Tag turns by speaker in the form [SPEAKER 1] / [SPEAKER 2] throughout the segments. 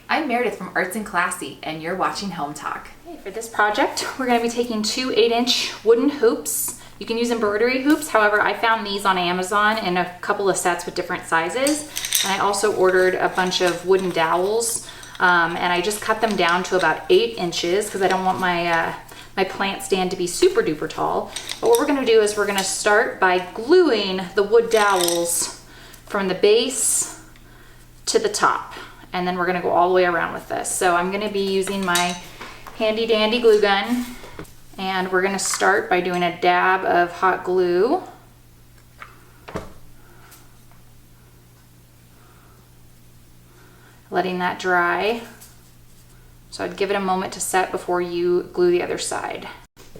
[SPEAKER 1] I'm Meredith from Arts and Classy, and you're watching Hometalk.
[SPEAKER 2] Okay, for this project, we're going to be taking two 8-inch wooden hoops. You can use embroidery hoops, however, I found these on Amazon in a couple of sets with different sizes. And I also ordered a bunch of wooden dowels, and I just cut them down to about 8 inches because I don't want my plant stand to be super duper tall. But what we're going to do is we're going to start by gluing the wood dowels from the base to the top. And then we're going to go all the way around with this. So I'm going to be using my handy dandy glue gun. And we're going to start by doing a dab of hot glue. Letting that dry. So I'd give it a moment to set before you glue the other side.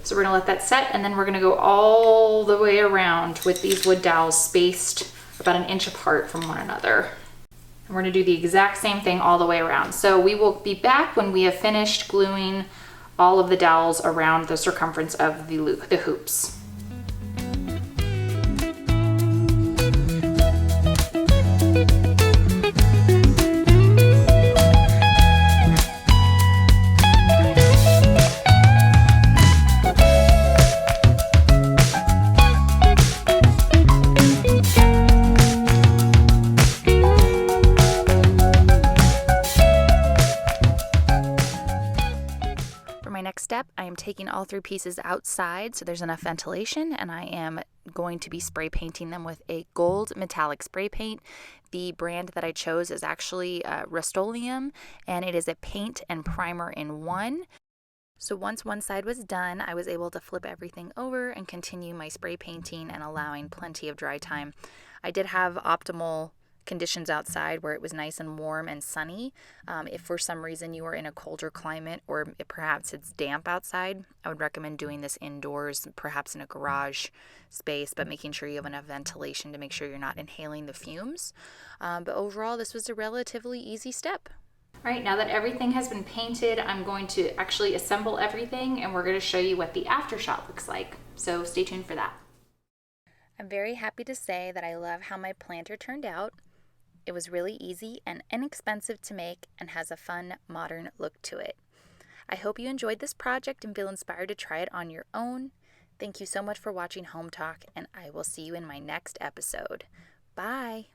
[SPEAKER 2] So we're going to let that set, and then we're going to go all the way around with these wood dowels spaced about 1 inch apart from one another. And we're going to do the exact same thing all the way around. So we will be back when we have finished gluing all of the dowels around the circumference of the hoops. Step, I am taking all 3 pieces outside so there's enough ventilation, and I am going to be spray painting them with a gold metallic spray paint. The brand that I chose is actually Rust-Oleum, and it is a paint and primer in one. So once one side was done, I was able to flip everything over and continue my spray painting and allowing plenty of dry time. I did have optimal conditions outside where it was nice and warm and sunny. If for some reason you are in a colder climate, or perhaps it's damp outside, I would recommend doing this indoors, perhaps in a garage space, but making sure you have enough ventilation to make sure you're not inhaling the fumes. But overall, this was a relatively easy step. All right, now that everything has been painted, I'm going to actually assemble everything, and we're going to show you what the aftershot looks like. So stay tuned for that. I'm very happy to say that I love how my planter turned out. It was really easy and inexpensive to make and has a fun, modern look to it. I hope you enjoyed this project and feel inspired to try it on your own. Thank you so much for watching Home Talk, and I will see you in my next episode. Bye!